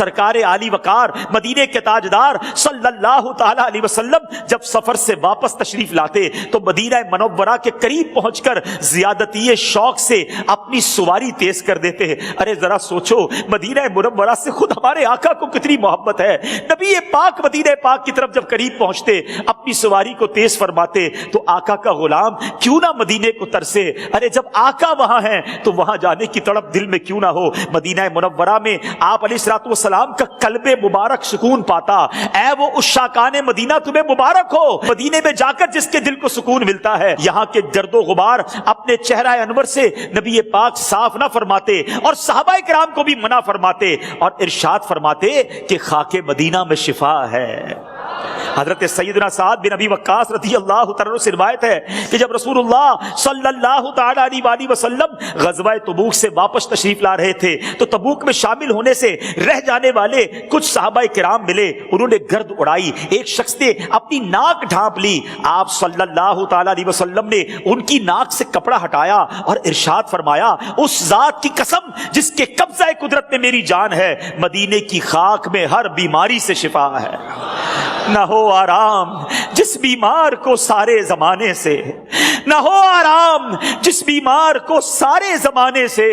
سرکار عالی وقار مدینے کے تاجدار صلی اللہ تعالی علیہ وسلم جب سفر سے واپس تشریف لاتے تو مدینہ منورہ کے قریب پہنچ کر زیادتی شوق سے اپنی سواری تیز کر دیتے. ارے ذرا سوچو, مدینہ منورہ سے خود ہمارے آقا کو کتنی محبت ہے. نبی پاک مدینہ پاک کی طرف جب قریب پہنچتے اپنی سواری کو تیز فرماتے تو آقا کا غلام کیوں نہ مدینے کو ترسے. ارے جب آقا وہاں ہیں تو وہاں جانے کی تڑپ دل میں کیوں نہ ہو. مدینہ منورہ میں آپ علیہ الصلوۃ والسلام کا قلب مبارک سکون پاتا. اے وہ عشاقان مدینہ تمہیں مبارک ہو, مدینے میں جا کر جس کے دل کو سکون ملتا ہے. یہاں کے گرد و غبار اپنے چہرہ انور سے نبی پاک صاف نہ فرماتے اور صحابہ کرام کو بھی منع فرماتے اور ارشاد فرماتے کہ خاک مدینہ میں شفا ہے. حضرت سیدنا سعد بن ابی وقاص رضی اللہ تعالی سے روایت ہے کہ جب رسول اللہ صلی اللہ تعالی علیہ وآلہ وسلم غزوہ تبوک سے واپس تشریف لا رہے تھے تو تبوک میں شامل ہونے سے رہ جانے والے کچھ صحابہ کرام ملے. انہوں نے گرد اڑائی, ایک شخص نے اپنی ناک ڈھانپ لی. آپ صلی اللہ تعالی علیہ وسلم نے ان کی ناک سے کپڑا ہٹایا اور ارشاد فرمایا, اس ذات کی قسم جس کے قبضہ قدرت میں میری جان ہے, مدینے کی خاک میں ہر بیماری سے شفا ہے. نہ ہو آرام جس بیمار کو سارے زمانے سے, نہ ہو آرام جس بیمار کو سارے زمانے سے,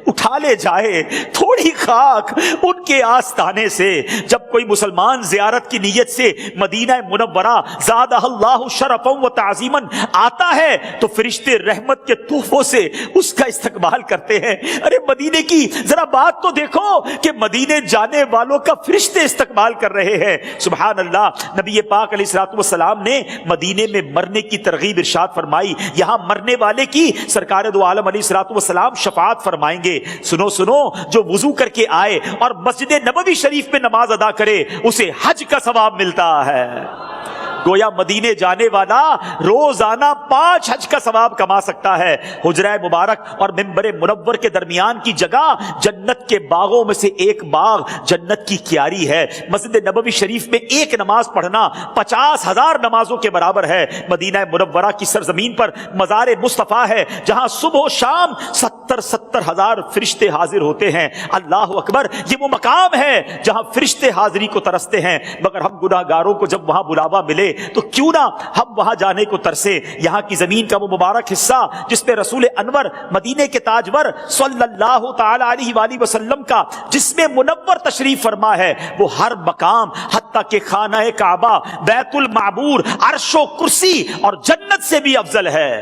اٹھا لے جائے تھوڑی خاک ان کے آستانے سے. جب کوئی مسلمان زیارت کی نیت سے مدینہ منورہ زادہ اللہ شرفا و تعظیما آتا ہے تو فرشتے رحمت کے تحفوں سے اس کا استقبال کرتے ہیں. ارے مدینے کی ذرا بات تو دیکھو کہ مدینے جانے والوں کا فرشتے استقبال کر رہے ہیں. سبحان اللہ. نبی پاک علیہ الصلوۃ والسلام نے مدینے میں مرنے کی ترغیب ارشاد فرمائی. یہاں مرنے والے کی سرکار دو عالم علیہ الصلوۃ والسلام شفاعت فرمائیں گے. سنو سنو, جو وضو کر کے آئے اور مسجد نبوی شریف میں نماز ادا کرے اسے حج کا ثواب ملتا ہے. گویا مدینے جانے والا روزانہ 5 حج کا ثواب کما سکتا ہے. حجرہ مبارک اور منبر منور کے درمیان کی جگہ جنت کے باغوں میں سے ایک باغ جنت کی کیاری ہے. مسجد نبوی شریف میں ایک نماز پڑھنا 50,000 نمازوں کے برابر ہے. مدینہ منورہ کی سرزمین پر مزار مصطفیٰ ہے جہاں صبح و شام 70 ہزار فرشتے حاضر ہوتے ہیں. اللہ اکبر, یہ وہ مقام ہے جہاں فرشتے حاضری کو ترستے ہیں. مگر ہم گناہگاروں کو جب وہاں بلاوا ملے تو کیوں نہ ہم وہاں جانے کو ترسے. یہاں کی زمین کا وہ مبارک حصہ جس پہ رسول انور مدینے کے تاجور صلی اللہ تعالی علیہ وآلہ وسلم کا جس میں منور تشریف فرما ہے, وہ ہر مقام حتیٰ کہ خانہ کعبہ, بیت المعمور, عرش و کرسی اور جنت سے بھی افضل ہے.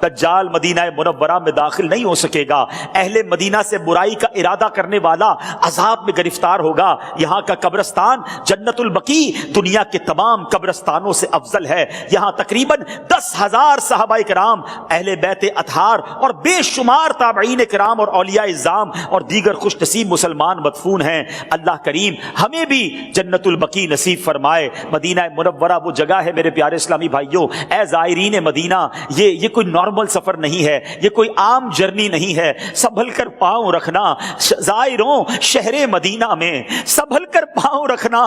دجال مدینہ منورہ میں داخل نہیں ہو سکے گا. اہل مدینہ سے برائی کا ارادہ کرنے والا عذاب میں گرفتار ہوگا. یہاں کا قبرستان جنت البقیع دنیا کے تمام قبرستانوں سے افضل ہے. یہاں تقریباً 10,000 صحابہ کرام, اہل بیت اطہار اور بے شمار تابعین کرام اور اولیاء اعظام اور دیگر خوش نصیب مسلمان مدفون ہیں. اللہ کریم ہمیں بھی جنت البقیع نصیب فرمائے. مدینہ منورہ وہ جگہ ہے میرے پیارے اسلامی بھائیوں, اے زائرین مدینہ, یہ کوئی نارمل سفر نہیں ہے, یہ کوئی عام جرنی نہیں ہے. سنبھل کر پاؤں رکھنا زائروں شہر مدینہ میں, سنبھل کر پاؤں رکھنا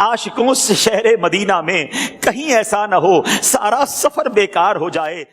عاشقوں سے شہر مدینہ میں, کہیں ایسا نہ ہو سارا سفر بیکار ہو جائے.